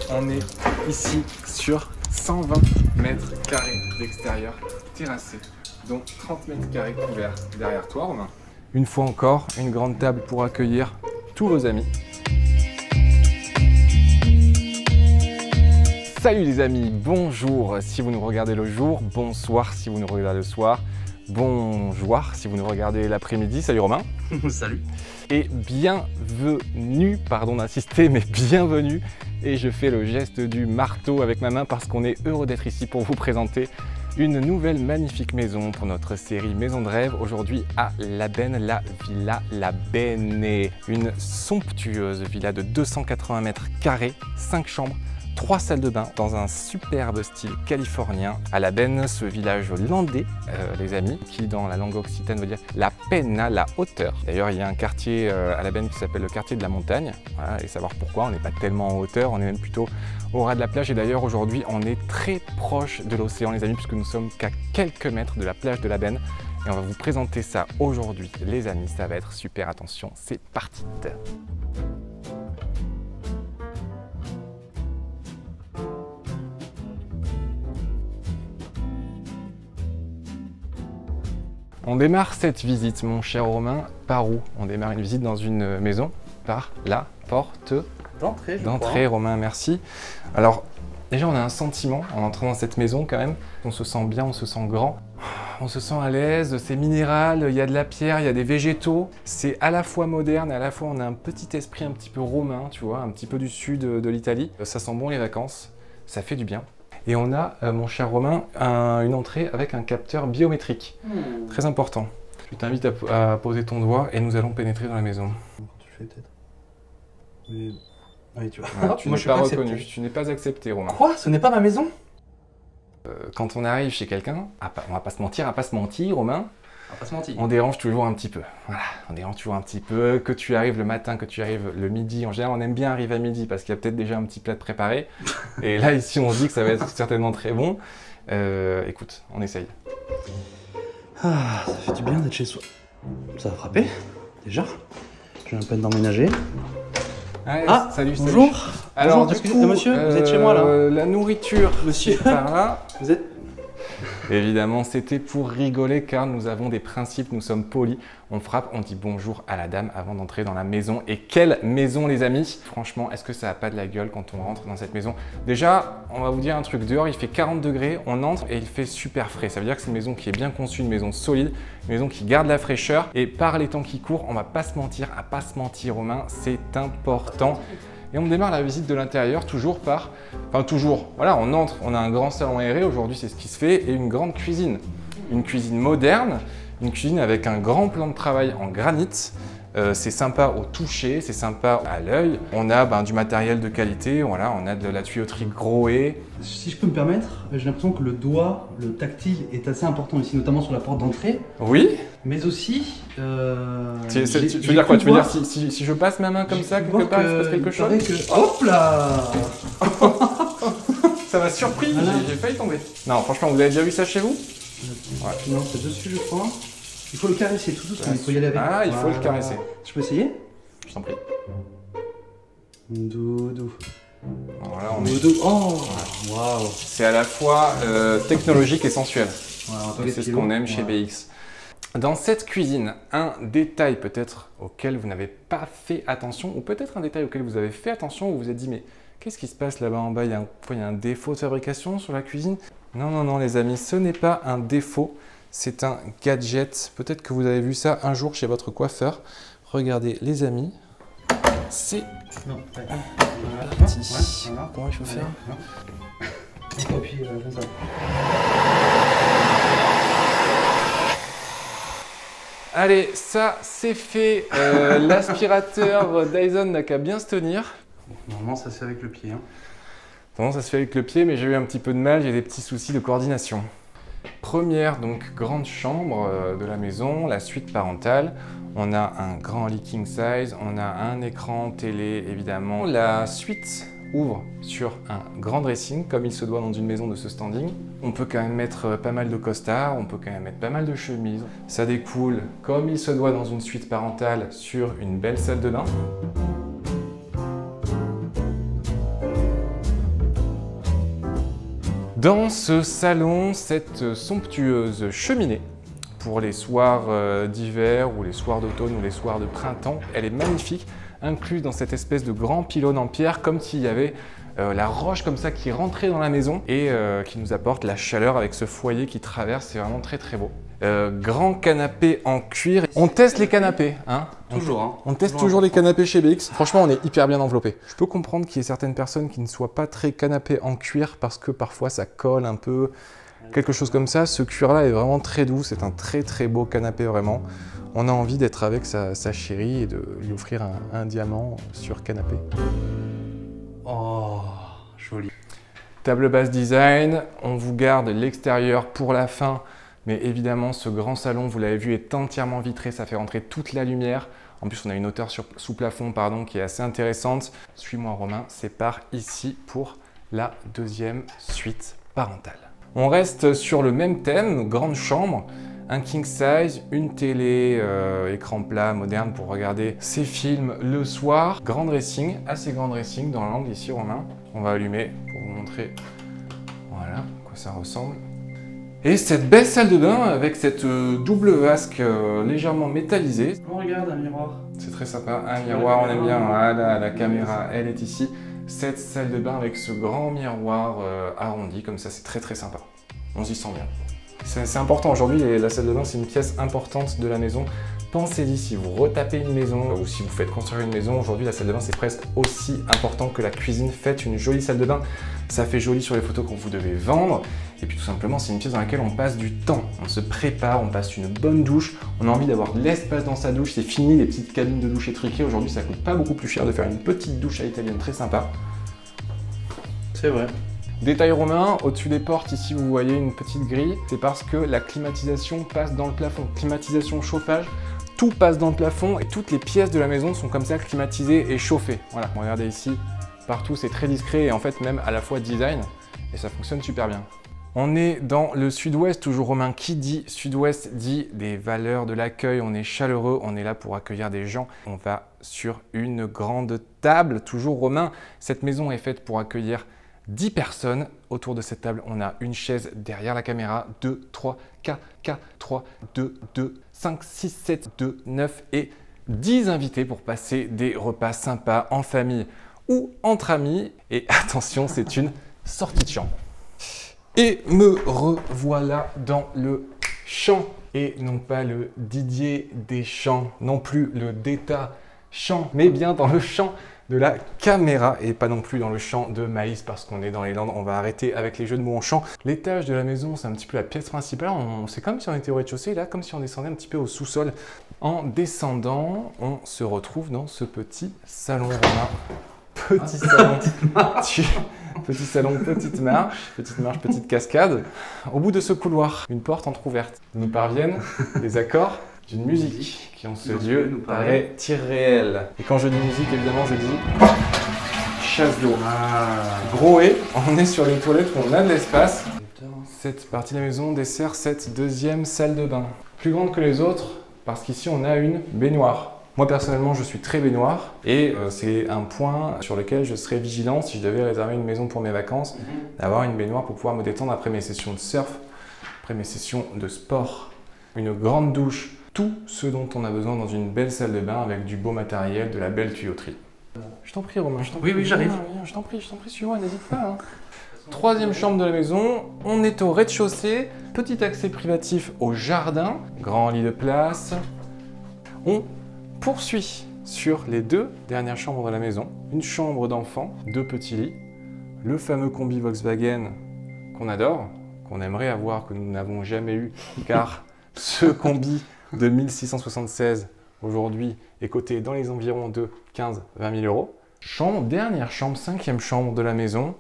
On est ici sur 120 mètres carrés d'extérieur terrassé, dont 30 mètres carrés couverts derrière toi, Romain. Une fois encore, une grande table pour accueillir tous vos amis. Salut les amis, bonjour si vous nous regardez le jour, bonsoir si vous nous regardez le soir, bonjour si vous nous regardez l'après-midi. Salut Romain. Salut. Et bienvenue, pardon d'insister, mais bienvenue. Et je fais le geste du marteau avec ma main parce qu'on est heureux d'être ici pour vous présenter une nouvelle magnifique maison pour notre série Maison de rêve. Aujourd'hui à Labenne, la Villa Labenne. Une somptueuse villa de 280 mètres carrés, 5 chambres, 3 salles de bain dans un superbe style californien. À Labenne, ce village landais, les amis, qui dans la langue occitane veut dire la penna, la hauteur. D'ailleurs, il y a un quartier à Labenne qui s'appelle le quartier de la montagne. Voilà, et savoir pourquoi, on n'est pas tellement en hauteur, on est même plutôt au ras de la plage. Et d'ailleurs, aujourd'hui, on est très proche de l'océan, les amis, puisque nous sommes qu'à quelques mètres de la plage de Labenne. Et on va vous présenter ça aujourd'hui, les amis. Ça va être super, attention, c'est parti. On démarre cette visite, mon cher Romain, par où? On démarre une visite dans une maison, par la porte D'entrée, d'entrée, Romain, merci. Alors, déjà, on a un sentiment en entrant dans cette maison quand même. On se sent bien, on se sent grand, on se sent à l'aise, c'est minéral, il y a de la pierre, il y a des végétaux. C'est à la fois moderne, à la fois on a un petit esprit un petit peu romain, tu vois, un petit peu du sud de l'Italie. Ça sent bon les vacances, ça fait du bien. Et on a, mon cher Romain, une entrée avec un capteur biométrique. Très important. Je t'invite à poser ton doigt et nous allons pénétrer dans la maison. Tu fais peut-être. Mais... Oui, tu vois. Ouais, tu n'es pas reconnu, tu n'es pas accepté, Romain. Quoi? Ce n'est pas ma maison? Quand on arrive chez quelqu'un, on va pas se mentir, Romain. On va pas se mentir. On dérange toujours un petit peu. Voilà, on dérange toujours un petit peu. Que tu arrives le matin, que tu arrives le midi. En général, on aime bien arriver à midi parce qu'il y a peut-être déjà un petit plat de préparé. Et là, ici, on se dit que ça va être certainement très bon. Écoute, on essaye. Ah, ça fait du bien d'être chez soi. Ça va frapper, déjà. Je viens à peine d'emménager. Allez, ah, salut, bonjour. Salut. Alors, bonjour, excusez-moi, monsieur, vous êtes chez moi là. La nourriture, monsieur, par là. Vous êtes... Évidemment, c'était pour rigoler car nous avons des principes, nous sommes polis. On frappe, on dit bonjour à la dame avant d'entrer dans la maison. Et quelle maison, les amis! Franchement, est-ce que ça n'a pas de la gueule quand on rentre dans cette maison? Déjà, on va vous dire un truc, dehors il fait 40 degrés, on entre et il fait super frais. Ça veut dire que c'est une maison qui est bien conçue, une maison solide, une maison qui garde la fraîcheur. Et par les temps qui courent, on va pas se mentir, Romain, c'est important. Et on démarre la visite de l'intérieur toujours par... Enfin toujours, voilà, on entre, on a un grand salon aéré, aujourd'hui c'est ce qui se fait, et une grande cuisine. Une cuisine moderne, une cuisine avec un grand plan de travail en granit. C'est sympa au toucher, c'est sympa à l'œil. On a du matériel de qualité, voilà, on a de la tuyauterie Grohe. Si je peux me permettre, j'ai l'impression que le doigt, le tactile est assez important ici, notamment sur la porte d'entrée. Oui. Mais aussi... tu veux dire quoi? Tu veux dire si je passe ma main comme ça, quelque part, il se passe quelque chose? Hop là. Ça m'a surpris, voilà. J'ai failli tomber. Non, franchement, vous avez déjà vu ça chez vous? Ouais. Non, c'est dessus, je crois. Il faut le caresser tout doucement, il faut y aller avec. Ah, il faut le caresser. Je peux essayer? Je t'en prie. Doudou. Voilà, on Doudou. Oh, waouh. C'est à la fois technologique et sensuel. Voilà, c'est ce qu'on aime chez BX. Dans cette cuisine, un détail peut-être auquel vous n'avez pas fait attention, ou peut-être un détail auquel vous avez fait attention, où vous vous êtes dit, mais qu'est-ce qui se passe là-bas en bas? Il y a un défaut de fabrication sur la cuisine? Non, non, non, les amis, ce n'est pas un défaut. C'est un gadget, peut-être que vous avez vu ça un jour chez votre coiffeur. Regardez les amis, c'est parti. Voilà. Comment il faut faire? Allez, ça c'est fait. L'aspirateur Dyson n'a qu'à bien se tenir. Normalement ça se fait avec le pied. Hein. Normalement ça se fait avec le pied, mais j'ai eu un petit peu de mal, j'ai des petits soucis de coordination. Première donc grande chambre de la maison, la suite parentale. On a un grand lit king size, on a un écran télé évidemment. La suite ouvre sur un grand dressing comme il se doit dans une maison de ce standing. On peut quand même mettre pas mal de costards, on peut quand même mettre pas mal de chemises. Ça découle comme il se doit dans une suite parentale sur une belle salle de bain. Dans ce salon, cette somptueuse cheminée, pour les soirs d'hiver ou les soirs d'automne ou les soirs de printemps, elle est magnifique, incluse dans cette espèce de grand pylône en pierre, comme s'il y avait la roche comme ça qui rentrait dans la maison et qui nous apporte la chaleur avec ce foyer qui traverse, c'est vraiment très très beau. Grand canapé en cuir. On teste les canapés, hein? Toujours, hein. On teste toujours les canapés chez BX. Franchement, on est hyper bien enveloppé. Je peux comprendre qu'il y ait certaines personnes qui ne soient pas très canapé en cuir parce que parfois ça colle un peu, quelque chose comme ça. Ce cuir-là est vraiment très doux. C'est un très très beau canapé vraiment. On a envie d'être avec sa chérie et de lui offrir un diamant sur canapé. Oh, joli. Table basse design. On vous garde l'extérieur pour la fin. Mais évidemment, ce grand salon, vous l'avez vu, est entièrement vitré, ça fait rentrer toute la lumière. En plus, on a une hauteur sous plafond qui est assez intéressante. Suis-moi Romain, c'est par ici pour la deuxième suite parentale. On reste sur le même thème, grande chambre, un king size, une télé écran plat moderne pour regarder ses films le soir. Grand dressing, assez grand dressing dans l'angle ici Romain. On va allumer pour vous montrer voilà à quoi ça ressemble. Et cette belle salle de bain avec cette double vasque légèrement métallisée. On regarde un miroir. C'est très sympa, un miroir, on aime bien. Voilà, la caméra, elle est ici. Cette salle de bain avec ce grand miroir arrondi, comme ça, c'est très très sympa. On s'y sent bien. C'est important aujourd'hui, la salle de bain, c'est une pièce importante de la maison. Pensez-y, si vous retapez une maison ou si vous faites construire une maison, aujourd'hui la salle de bain c'est presque aussi important que la cuisine. Faites une jolie salle de bain, ça fait joli sur les photos que vous devez vendre. Et puis tout simplement, c'est une pièce dans laquelle on passe du temps, on se prépare, on passe une bonne douche, on a envie d'avoir de l'espace dans sa douche, c'est fini les petites cabines de douche étriquées. Aujourd'hui ça coûte pas beaucoup plus cher de faire une petite douche à l'italienne très sympa. C'est vrai. Détail romain, au-dessus des portes, ici vous voyez une petite grille, c'est parce que la climatisation passe dans le plafond. Climatisation, chauffage, tout passe dans le plafond et toutes les pièces de la maison sont comme ça climatisées et chauffées. Voilà, regardez ici, partout c'est très discret et en fait même à la fois design et ça fonctionne super bien. On est dans le sud-ouest, toujours Romain, qui dit sud-ouest dit des valeurs de l'accueil, on est chaleureux, on est là pour accueillir des gens. On va sur une grande table, toujours Romain, cette maison est faite pour accueillir 10 personnes. Autour de cette table, on a une chaise derrière la caméra, 2, 3, 4, 4, 3, 2, 2, 5, 6, 7, 2, 9 et 10 invités pour passer des repas sympas en famille ou entre amis. Et attention, c'est une sortie de chambre. Et me revoilà dans le champ, et non pas le Didier Deschamps, non plus le Détat champ, mais bien dans le champ de la caméra et pas non plus dans le champ de maïs parce qu'on est dans les Landes. On va arrêter avec les jeux de mots en champ. L'étage de la maison, c'est un petit peu la pièce principale. C'est comme si on était au rez-de-chaussée, là, comme si on descendait un petit peu au sous-sol. En descendant, on se retrouve dans ce petit salon romain. Petit salon. Petit salon, petite marche, petite cascade. Au bout de ce couloir, une porte entrouverte. Nous parviennent les accords d'une musique qui en ce lieu nous paraît irréelle. Et quand je dis musique, évidemment, je dis chasse d'eau. Gros et on est sur les toilettes où on a de l'espace. Cette partie de la maison dessert cette deuxième salle de bain. Plus grande que les autres parce qu'ici on a une baignoire. Moi personnellement je suis très baignoire et c'est un point sur lequel je serais vigilant si je devais réserver une maison pour mes vacances, d'avoir une baignoire pour pouvoir me détendre après mes sessions de surf, après mes sessions de sport. Une grande douche, tout ce dont on a besoin dans une belle salle de bain avec du beau matériel, de la belle tuyauterie. Je t'en prie Romain, je t'en prie. Oui, j'arrive. Je t'en prie, suis-moi, n'hésite pas. Hein. Troisième chambre de la maison, on est au rez-de-chaussée, petit accès privatif au jardin, grand lit de place. On poursuit sur les deux dernières chambres de la maison. Une chambre d'enfant, 2 petits lits, le fameux combi Volkswagen qu'on adore, qu'on aimerait avoir, que nous n'avons jamais eu, car ce combi de 1676 aujourd'hui est coté dans les environs de 15-20 000 €. Dernière chambre, 5e chambre de la maison.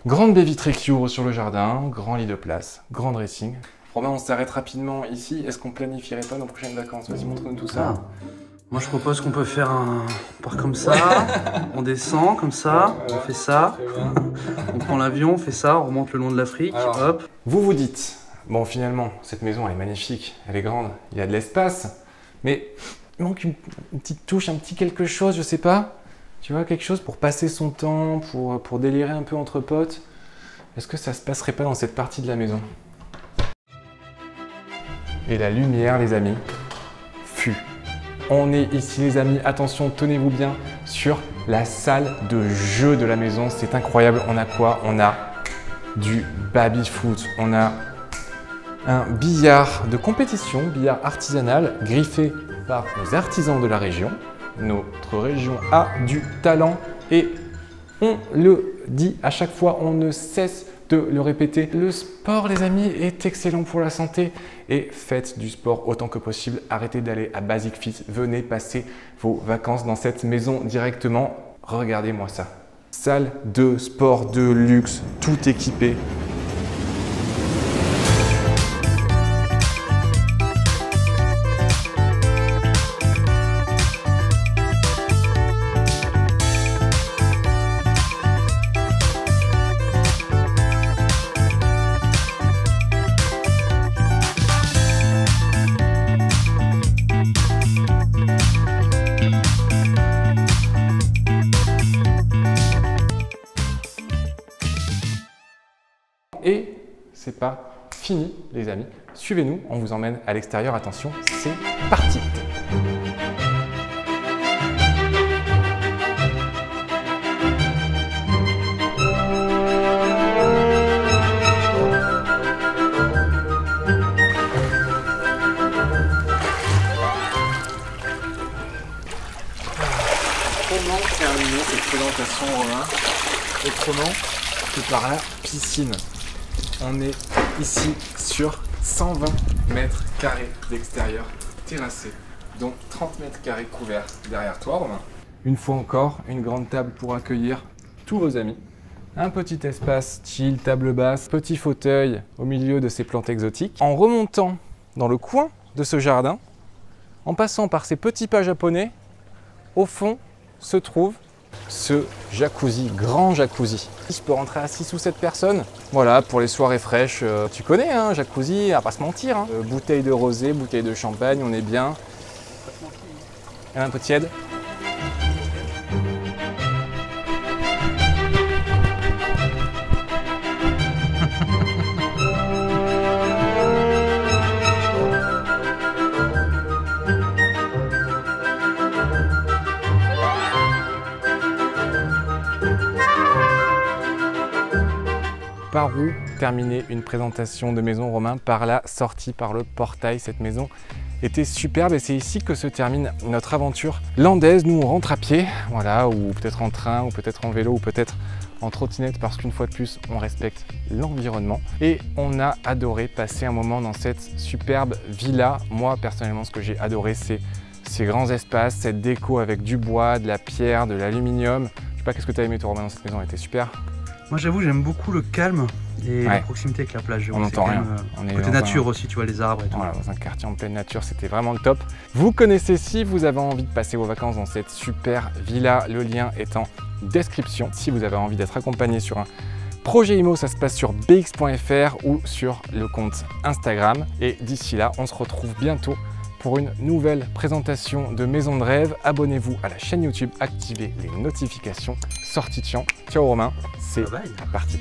Grande baie vitrée qui ouvre sur le jardin, grand lit de place, grand dressing. Romain, on s'arrête rapidement ici. Est-ce qu'on planifierait pas nos prochaines vacances? Vas-y, montre-nous tout ça. Moi, je propose qu'on peut faire un part comme ça, on descend comme ça, on fait ça, on prend l'avion, on fait ça, on remonte le long de l'Afrique, hop. Vous vous dites, bon, finalement, cette maison, elle est magnifique, elle est grande, il y a de l'espace, mais il manque une petite touche, un petit quelque chose, je sais pas. Tu vois, quelque chose pour passer son temps, pour délirer un peu entre potes. est-ce que ça se passerait pas dans cette partie de la maison? Et la lumière, les amis, fut. On est ici, les amis, attention, tenez-vous bien, sur la salle de jeu de la maison. C'est incroyable. On a quoi? On a du baby-foot. On a un billard de compétition, billard artisanal, griffé par les artisans de la région. Notre région a du talent et on le dit à chaque fois, on ne cesse de le répéter. Le sport, les amis, est excellent pour la santé et faites du sport autant que possible. Arrêtez d'aller à Basic Fit. Venez passer vos vacances dans cette maison directement. Regardez-moi ça. Salle de sport de luxe, tout équipé. Et c'est pas fini, les amis. Suivez-nous, on vous emmène à l'extérieur. Attention, c'est parti! Comment terminer cette présentation, Romain, autrement que par la piscine? On est ici sur 120 mètres carrés d'extérieur terrassé, dont 30 mètres carrés couverts derrière toi, Romain. Une fois encore, une grande table pour accueillir tous vos amis. Un petit espace chill, table basse, petit fauteuil au milieu de ces plantes exotiques. En remontant dans le coin de ce jardin, en passant par ces petits pas japonais, au fond se trouve ce jacuzzi, grand jacuzzi. Je peux rentrer à 6 ou 7 personnes. Voilà, pour les soirées fraîches, tu connais, hein, jacuzzi, à pas se mentir. Hein. Bouteille de rosé, bouteille de champagne, on est bien. Et un peu tiède. Par où terminer une présentation de maison, Romain? Par la sortie, par le portail. Cette maison était superbe et c'est ici que se termine notre aventure landaise. Nous, on rentre à pied, voilà, ou peut-être en train, ou peut-être en vélo, ou peut-être en trottinette, parce qu'une fois de plus, on respecte l'environnement. Et on a adoré passer un moment dans cette superbe villa. Moi, personnellement, ce que j'ai adoré, c'est ces grands espaces, cette déco avec du bois, de la pierre, de l'aluminium. Je sais pas, qu'est-ce que tu as aimé, toi, Romain, dans cette maison? Elle était super. Moi j'avoue, j'aime beaucoup le calme et la proximité avec la plage. On n'entend rien. On est côté nature aussi, tu vois, les arbres et tout. Voilà, dans un quartier en pleine nature, c'était vraiment le top. Vous connaissez, si vous avez envie de passer vos vacances dans cette super villa, le lien est en description. Si vous avez envie d'être accompagné sur un projet IMO, ça se passe sur bx.fr ou sur le compte Instagram. Et d'ici là, on se retrouve bientôt pour une nouvelle présentation de Maison de Rêve. Abonnez-vous à la chaîne YouTube, activez les notifications. Sortie de champ. Ciao Romain, c'est parti.